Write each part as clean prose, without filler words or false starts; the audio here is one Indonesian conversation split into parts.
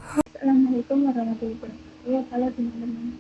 Assalamualaikum warahmatullahi wabarakatuh. Halo teman-teman,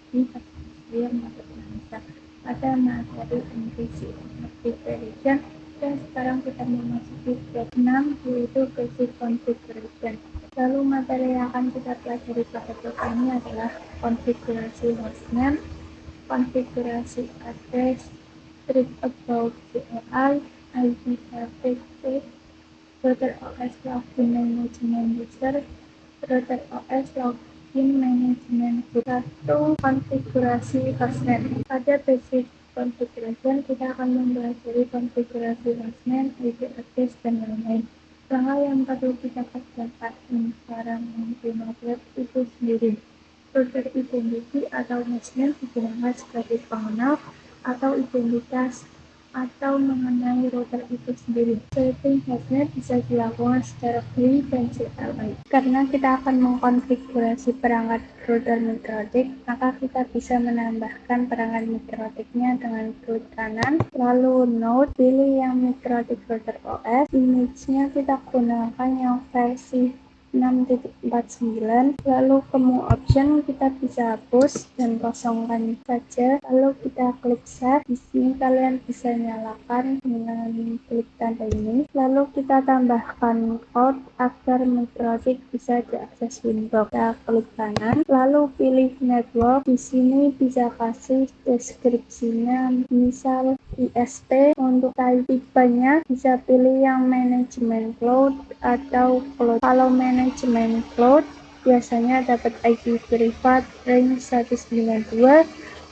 ini saya Mata Indonesia pada materi English Configuration, dan sekarang kita memasuki bab 6 yaitu Basic Configuration. Lalu materi yang akan kita pelajari pada bab ini adalah konfigurasi hostname, konfigurasi address, script about CLI, IP traffic, router OS login management user, router OS login management group. 1. Konfigurasi hostname. Pada basic configuration kita akan mempelajari konfigurasi hostname, IP address, dan lain-lain. Hal yang perlu kita kerjakan cara menggunakan web itu sendiri. Router identity atau hostname digunakan sebagai pengenal atau identitas atau mengenai router itu sendiri. Setting hostname bisa dilakukan secara GUI dan CLI. Karena kita akan mengkonfigurasi perangkat router mikrotik, maka kita bisa menambahkan perangkat mikrotiknya dengan klik kanan, lalu node, pilih yang mikrotik router OS, image-nya kita gunakan yang versi 6.49, lalu kemu option kita bisa hapus dan kosongkan saja, lalu kita klik save. Di sini kalian bisa nyalakan dengan klik tanda ini, lalu kita tambahkan code agar mikrotik bisa diakses Windows. Kita klik kanan, lalu pilih network. Di sini bisa kasih deskripsinya, misal ISP. Untuk tipenya bisa pilih yang manajemen cloud atau cloud. Kalau manajemen cloud biasanya dapat IP privat range 192,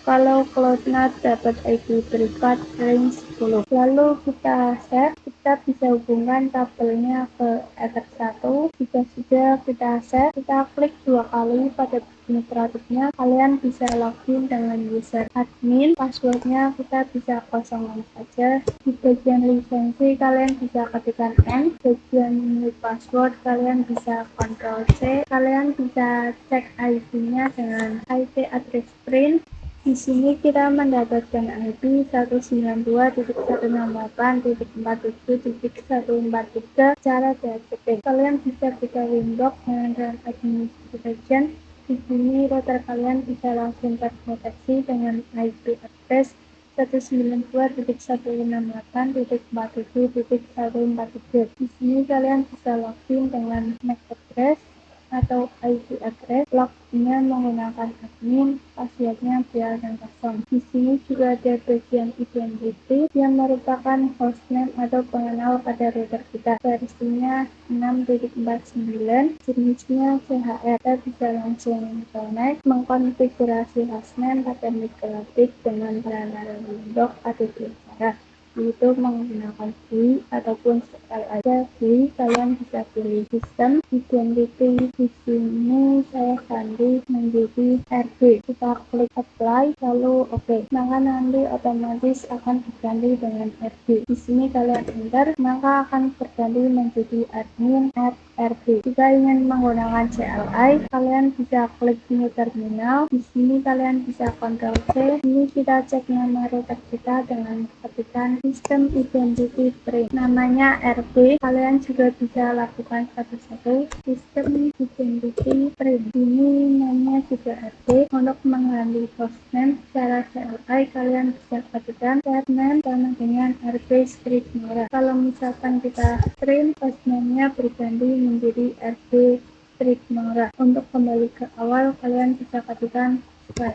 kalau cloudNet dapat IP privat range 10. Lalu kita save, kita bisa hubungkan tabelnya ke Ether1. Jika sudah kita save, kita klik 2 kali pada mikrotiknya. Kalian bisa login dengan user admin, passwordnya kita bisa kosongkan saja. Di bagian lisensi kalian bisa ketikkan N, bagian new password kalian bisa Ctrl C, kalian bisa cek IP-nya dengan IP address print. Di sini kita mendapatkan IP 192.168.47.143 secara DHCP. Kalian bisa buka Windows dengan run administration. Di sini router kalian bisa langsung terdeteksi dengan IP address 192.168.47.143. Di sini kalian bisa login dengan MAC address atau IP address, loginnya menggunakan admin, passwordnya biar dan kosong. Di sini juga ada bagian identity yang merupakan hostname atau pengenal pada router kita. Versinya 6.49, jenisnya CHR. Kita bisa langsung connect, mengkonfigurasi hostname pada mikrotik dengan perantara Windows atau cara, yaitu menggunakan GUI ataupun CLI. GUI kalian bisa pilih sistem identity. Di sini saya ganti menjadi RB. Kita klik apply lalu oke. Maka nanti otomatis akan diganti dengan RB. Di sini kalian enter, maka akan berganti menjadi admin RB. Jika ingin menggunakan CLI, kalian bisa klik new terminal. Di sini kalian bisa Ctrl C. Ini kita cek nama router kita dengan ketikan sistem identity print. Namanya RB. Kalian juga bisa lakukan satu-satu. Sistem identity print. Ini namanya juga RB. Untuk mengganti hostname secara CLI, kalian bisa ketikkan hostname sama dengan RB script merah. Kalau misalkan kita print, hostname-nya berganti menjadi RB script merah. Untuk kembali ke awal, kalian bisa ketikkan 2.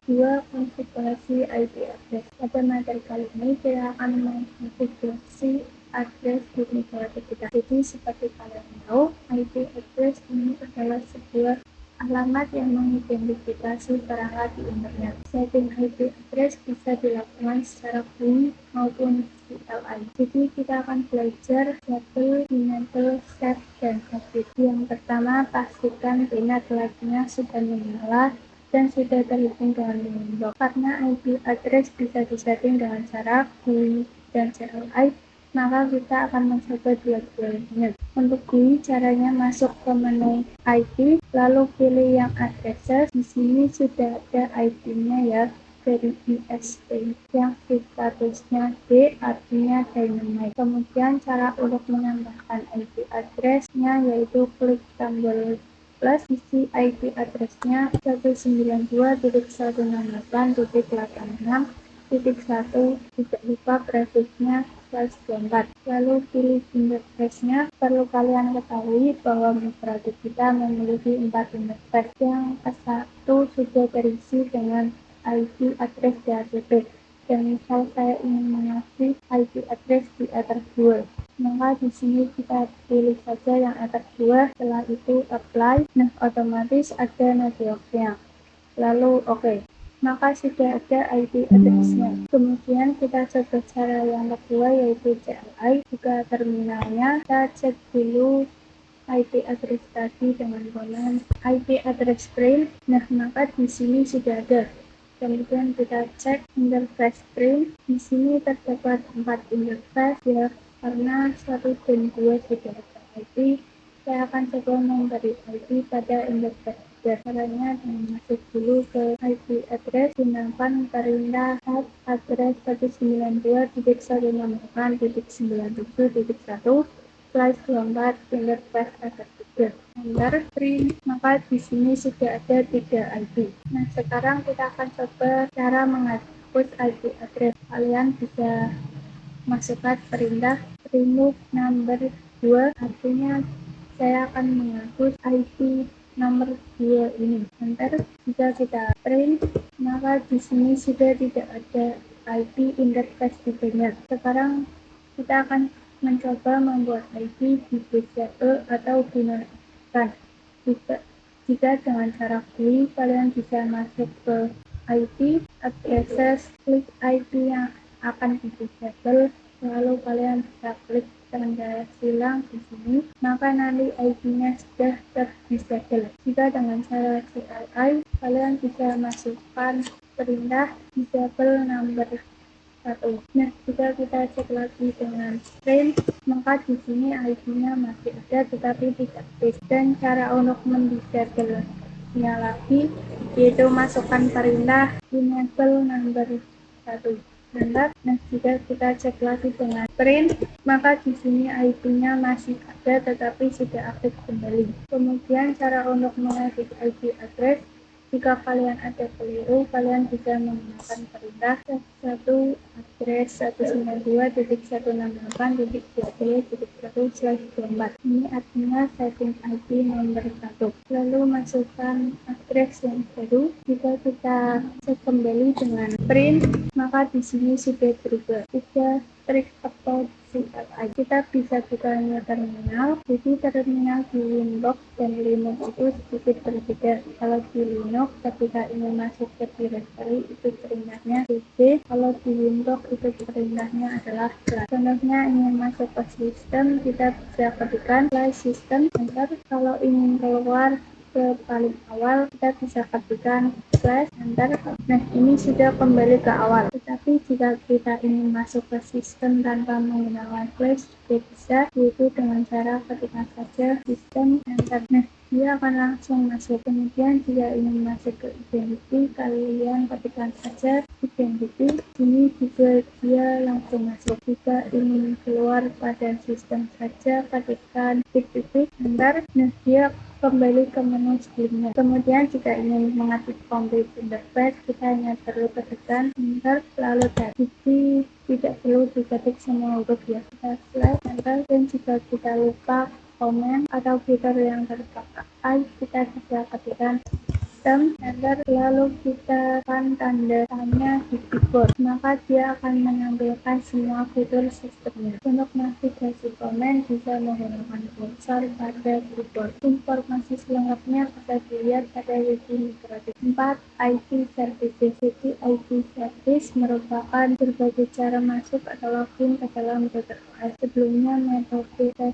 Konfigurasi IP address. Pada materi kali ini kita akan mengkonfigurasi address di mikrotik kita. Jadi seperti kalian tahu, IP address ini adalah sebuah alamat yang mengidentifikasi perangkat di internet. Setting IP address bisa dilakukan secara GUI maupun CLI. Jadi kita akan belajar double, enable, set, dan edit. Yang pertama, pastikan internet lag-nya sudah menyala dan sudah terhubung dengan Windows. Karena IP address bisa disetting dengan cara GUI dan CLI, maka kita akan mencoba dua-duanya. Untuk GUI, caranya masuk ke menu IP, lalu pilih yang addresses. Di sini sudah ada IP-nya ya, dari ISP yang statusnya D, artinya dynamite. Kemudian cara untuk menambahkan IP address-nya yaitu klik tombol plus isi IP address-nya 192.168.86.1, tidak lupa prefix-nya /24. Lalu pilih interface-nya. Perlu kalian ketahui bahwa MicroBit kita memiliki 4 interface. Yang satu sudah terisi dengan IP address DHCP, dan misal saya ingin mengakses IP address di Ether 2, maka di sini kita pilih saja yang Ether 2, setelah itu apply. Nah, otomatis ada networknya, lalu oke. Maka sudah ada IP address-nya. Kemudian kita coba cara yang kedua, yaitu CLI. Buka terminalnya, kita cek dulu IP address tadi dengan komen IP address print. Nah, maka di sini sudah ada. Kemudian kita cek interface print. Di sini terdapat 4 interface ya, karena 1 dan 2 sudah ada IP. Saya akan coba memberi IP pada interface. Caranya dengan masuk dulu ke IP address, gunakan perintah add address 192.168.97.1 interface Ether 3. Enter print, maka di sini sudah ada 3 IP. Nah, sekarang kita akan coba cara menghapus IP address. Kalian bisa masukkan perintah remove number 2, artinya saya akan menghapus IP nomor 2 ini. Enter. Jika kita print, maka di sini sudah tidak ada IP interface tipenya. Sekarang kita akan mencoba membuat IP di disable atau dinonaktifkan. Jika dengan cara GUI, kalian bisa masuk ke IP, addresses, klik IP yang akan di disable, lalu kalian bisa klik tanda silang di sini, maka nanti IP-nya sudah terdisable. Jika dengan cara CLI, kalian bisa masukkan perintah disable number 1. Nah, jika kita cek lagi dengan print, maka di sini IP-nya masih ada tetapi tidak aktif. Dan cara untuk mendisable-nya lagi, yaitu masukkan perintah enable number 1. Nah, jika kita cek lagi dengan print, maka di sini IP-nya masih ada tetapi sudah aktif kembali. Kemudian cara untuk mengedit IP address, jika kalian ada keliru, kalian bisa menggunakan perintah 1 address 192.168.20.1/24. Ini artinya setting IP nomor 1. Lalu masukkan address yang baru. Jika kita cek kembali dengan print, maka di sini sudah berubah. Sudah trik atau CLI. Kita bisa buka terminal. Jadi terminal di Windows dan Linux itu sedikit berbeda. Kalau di Linux ketika ingin masuk ke directory itu perintahnya cd, kalau di Windows itu perintahnya adalah slash. Contohnya ingin masuk ke sistem, kita bisa ketikkan slash system, enter. Kalau ingin keluar ke paling awal, kita bisa ketikkan slash, enter. Nah, ini sudah kembali ke awal. Tetapi jika kita ingin masuk ke sistem tanpa menggunakan flash, juga bisa, yaitu dengan cara ketikkan saja sistem, enter. Nah, dia akan langsung masuk. Kemudian jika ingin masuk ke identity, kalian ketikkan saja identity. Ini juga dia langsung masuk. Jika ingin keluar pada sistem saja, ketikkan titik, enter. Nah, dia kembali ke menu sebelumnya. Kemudian jika ingin mengaktif complete interface, kita hanya perlu ketikkan enter, lalu jadi tidak perlu diketik semua huruf ya. Kita slash, enter. Dan jika kita lupa komen atau fitur yang terpakai, kita bisa ketikkan sistem, enter, lalu kita akan tanda tanya di keyboard, maka dia akan menampilkan semua fitur sistemnya. Untuk navigasi komen bisa menggunakan cursor pada keyboard. Informasi selengkapnya bisa dilihat pada wiki MicroBit. 4. IP Services. Jadi IP Service merupakan berbagai cara masuk atau login ke dalam router OS. Sebelumnya metode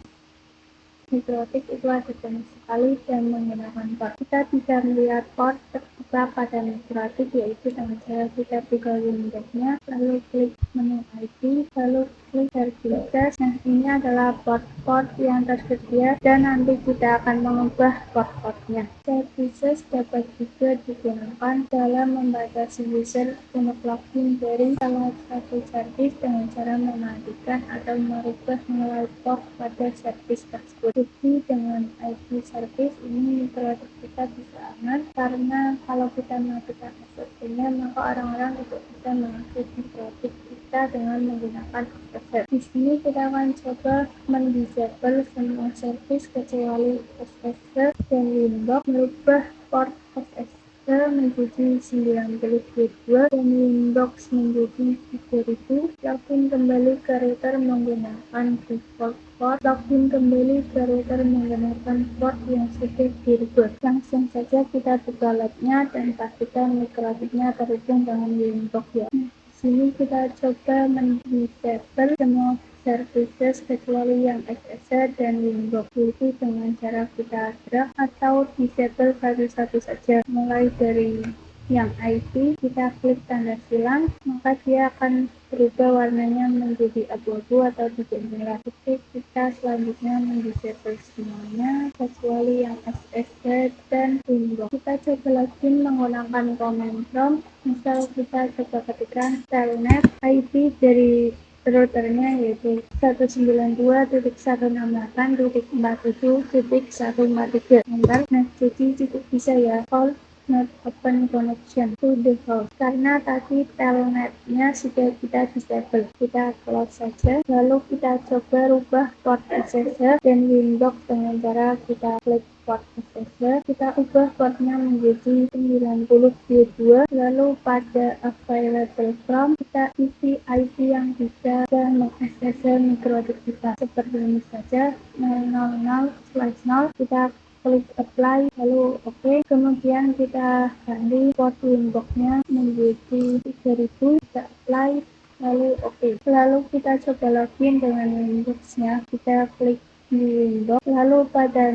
MicroBit itu ada banyak sekali dan menggunakan port. Kita bisa melihat port terbuka pada MicroBit, yaitu dengan cara kita buka Windows-nya, lalu klik menu IP, lalu klik services. Nah, ini adalah port-port yang tersedia dan nanti kita akan mengubah port-portnya. Services dapat juga digunakan dalam membatasi user untuk login dari salah satu service dengan cara mematikan atau merubah nilai port pada service tersebut. Jadi dengan IP service ini produk kita bisa aman, karena kalau kita matikan SSH-nya maka orang-orang tidak bisa mengakses produk kita dengan menggunakan SSH. Di sini kita akan coba mendisable semua service kecuali SSH dan Winbox, merubah port SSH menjadi 9022 dan Winbox menjadi 3000. Login kembali ke router menggunakan default port. Login kembali ke router menggunakan port yang sudah dirubah. Langsung saja kita buka labnya dan pastikan mikrobitnya terhubung dengan Winbox ya. Di sini kita coba mendisable semua services kecuali yang SSH dan Winbox, yaitu dengan cara kita drag atau disable satu-satu saja. Mulai dari yang IP, kita klik tanda silang, maka dia akan berubah warnanya menjadi abu-abu atau tidak merah. Oke, kita selanjutnya mendisable semuanya kecuali yang SSH dan Winbox. Kita coba login menggunakan command prompt. Misal kita coba ketikkan telnet, IP dari routernya yaitu 192.168.47.143. Nah, jadi tidak bisa ya call not open connection to the host karena tadi telnetnya sudah kita disable. Kita close saja, lalu kita coba rubah port SSH dan Winbox dengan cara kita klik port SSH, kita ubah portnya menjadi 9022, lalu pada available from kita isi IP yang bisa dan meng-SSH mikrotik kita seperti ini saja, 000/0. Kita klik apply lalu oke. Kemudian kita ganti port Winbox-nya menjadi 3000, kita apply lalu oke. Lalu kita coba login dengan Winbox-nya, kita klik di Winbox, lalu pada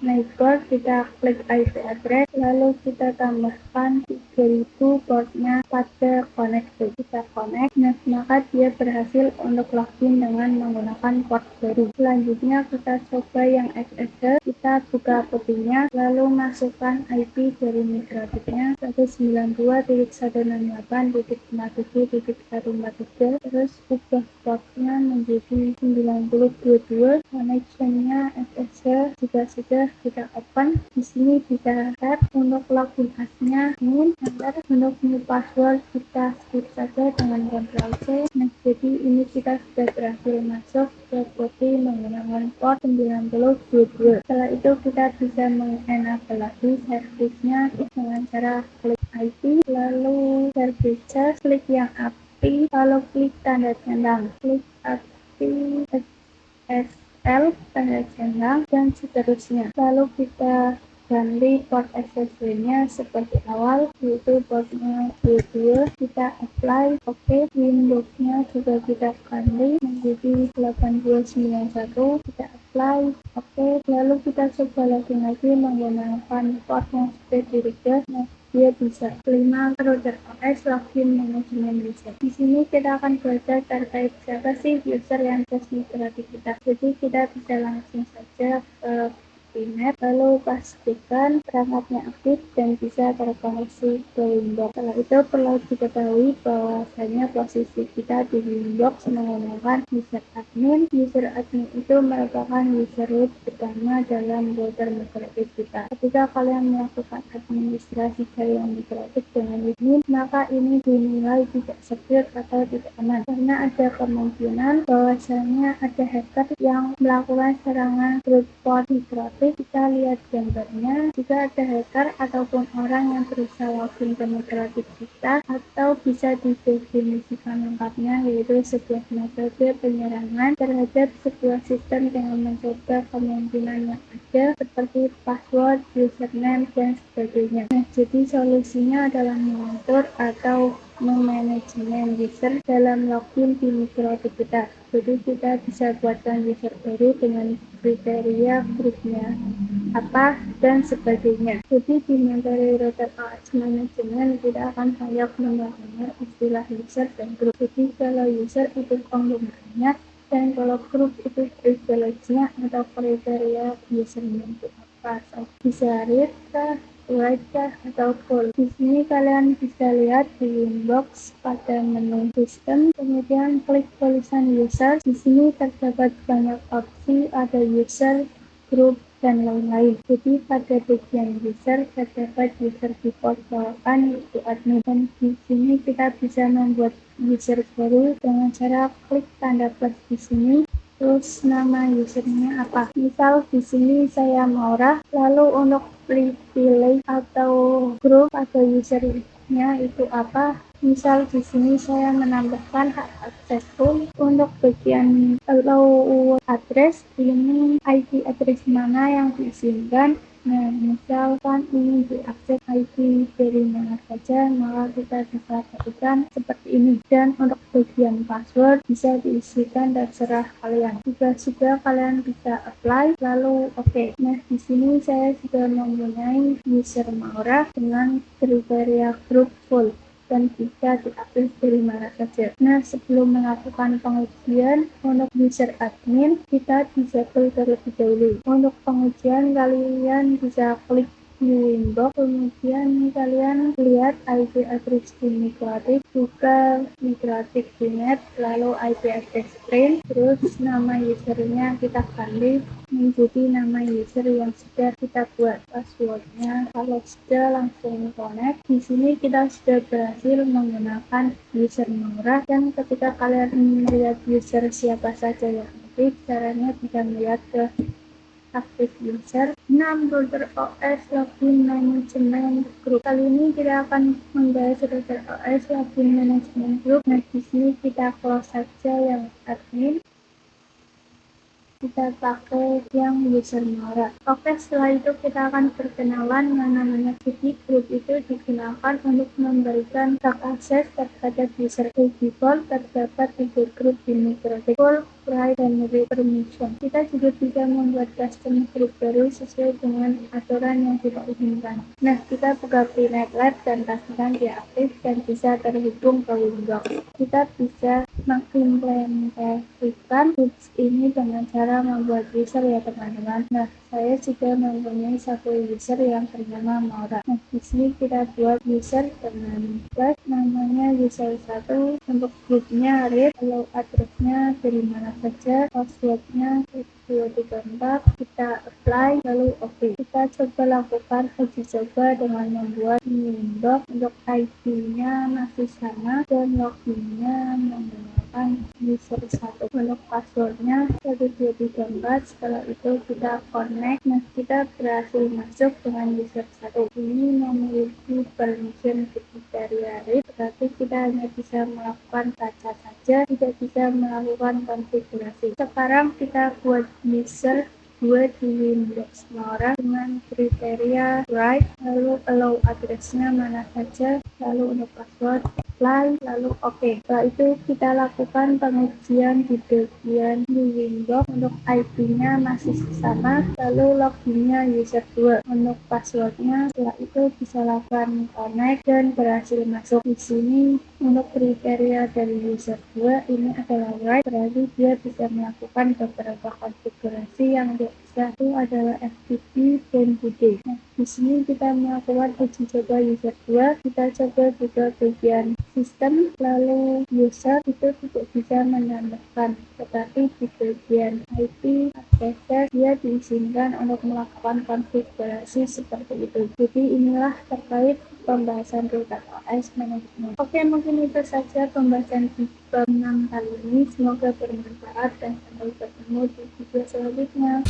neighbor kita klik IP address, lalu kita tambahkan 3000 portnya pada connect. Kita connect, nah maka dia berhasil untuk login dengan menggunakan port baru. Selanjutnya kita coba yang SSH, kita buka putihnya, lalu masukkan IP dari mikrobitnya 192.168.57.143, terus ubah portnya menjadi 9022, connectionnya SSH juga sudah kita open. Di sini bisa tap untuk login as-nya, untuk new password kita skip saja dengan Ctrl C. Nah, jadi ini kita sudah berhasil masuk ke putih menggunakan port 9022. Setelah itu kita bisa mengenable lagi service-nya dengan cara klik IP, lalu services, klik yang API, lalu klik tanda centang, klik API SSL tanda centang dan seterusnya. Lalu kita ganti port SSH-nya seperti awal, yaitu portnya 22, kita apply oke. Windows-nya juga kita ganti menjadi 8291, kita apply oke. Lalu kita coba login lagi menggunakan port yang sudah di-register. Nah, dia bisa 5 router OS login manajemen user. Di sini kita akan belajar terkait siapa sih user yang tes migrasi kita. Jadi kita bisa langsung saja ke Pnet, lalu pastikan perangkatnya aktif dan bisa terkoneksi ke Winbox. Setelah itu perlu diketahui bahwasanya posisi kita di Winbox menggunakan user admin. User admin itu merupakan user root pertama dalam router mikrotik kita. Ketika kalian melakukan administrasi jaringan mikrotik dengan admin, maka ini dinilai tidak secure atau tidak aman karena ada kemungkinan bahwasanya ada hacker yang melakukan serangan brute force mikrotik. Kita lihat gambarnya, jika ada hacker ataupun orang yang berusaha login ke mikrotik kita, atau bisa didefinisikan lengkapnya yaitu sebuah metode penyerangan terhadap sebuah sistem dengan mencoba kemungkinan yang ada seperti password, username, dan sebagainya. Nah, jadi solusinya adalah mengatur atau memanajemen user dalam login di Microtik kita. Jadi kita bisa buatkan user baru dengan kriteria grupnya apa dan sebagainya. Jadi di materi Router OS Management kita akan banyak mendengar istilah user dan grup. Jadi kalau user itu penggunanya dan kalau grup itu privilege-nya atau kriteria usernya itu apa. Bisa read kah, write kah, atau full. Di sini kalian bisa lihat di inbox pada menu sistem, kemudian klik tulisan user. Di sini terdapat banyak opsi, ada user, grup, dan lain-lain. Jadi pada bagian user terdapat user default bawaan yaitu admin. Dan di sini kita bisa membuat user baru dengan cara klik tanda plus di sini. Terus nama usernya apa? Misal di sini saya Maura. Lalu untuk privilege atau grup atau usernya itu apa? Misal di sini saya menambahkan hak akses pun untuk bagian allow address, ini IP address mana yang diizinkan. Nah, misalkan ingin diakses IP dari mana saja, maka kita bisa berikan seperti ini. Dan untuk bagian password bisa diisikan terserah kalian. Juga kalian bisa apply, lalu oke. Nah, di sini saya sudah mempunyai user Maura dengan kriteria grup full dan bisa diakses dari mana saja. Nah, sebelum melakukan pengujian untuk user admin, kita disable terlebih dahulu. Untuk pengujian, kalian bisa klik di inbox, kemudian kalian lihat IP address di Microtik, buka Microtik di net, lalu IP address print, terus nama usernya kita ganti menjadi nama user yang sudah kita buat. Passwordnya kalau sudah langsung connect. Di sini kita sudah berhasil menggunakan user Maura, dan ketika kalian melihat user siapa saja yang aktif, caranya bisa melihat ke aktif user 6 Router OS Login Management Group. Kali ini kita akan membahas Router OS Login Management Group. Nah, di sini kita close saja yang admin, kita pakai yang user Maura. Oke, setelah itu kita akan perkenalan yang namanya jadi grup itu digunakan untuk memberikan hak akses terhadap user. By default terdapat 3 grup di Microtik: full, private, dan read permission. Kita juga bisa membuat custom grup baru sesuai dengan aturan yang kita inginkan. Nah, kita buka Freenet Lab dan pastikan dia aktif dan bisa terhubung ke Windows. Kita bisa mengimplementasikan groups ini dengan cara membuat user ya teman-teman. Nah, saya juga mempunyai satu user yang bernama Maura. Nah, di sini kita buat user dengan plus namanya user 1, untuk grupnya read, lalu addressnya dari mana saja, passwordnya 234, kita apply, lalu oke. Kita coba lakukan uji coba dengan membuat inbox, untuk IP-nya masih sama dan loginnya menggunakan user 1, untuk passwordnya 1234. Setelah itu kita connect. Nah, kita berhasil masuk dengan user 1 ini memiliki permission kriteria read, berarti kita hanya bisa melakukan baca saja, tidak bisa melakukan konfigurasi. Sekarang kita buat user 2 di Windows Maura dengan kriteria write, lalu allow addressnya mana saja, lalu untuk password apply, lalu oke. Setelah itu kita lakukan pengujian di bagian di Windows, untuk IP-nya masih sama, lalu loginnya user 2, untuk passwordnya. Setelah itu bisa lakukan connect dan berhasil masuk. Di sini untuk kriteria dari user 2 ini adalah write, berarti dia bisa melakukan beberapa konfigurasi yang dia bisa. Itu adalah FTP dan BD. Nah, di sini kita melakukan uji coba user 2. Kita coba juga bagian sistem, lalu user itu tidak bisa menambahkan, tetapi di bagian IP address dia diizinkan untuk melakukan konfigurasi seperti itu. Jadi inilah terkait pembahasan Router OS Management. Oke, mungkin itu saja pembahasan di bab 6 kali ini. Semoga bermanfaat dan sampai ketemu di video selanjutnya.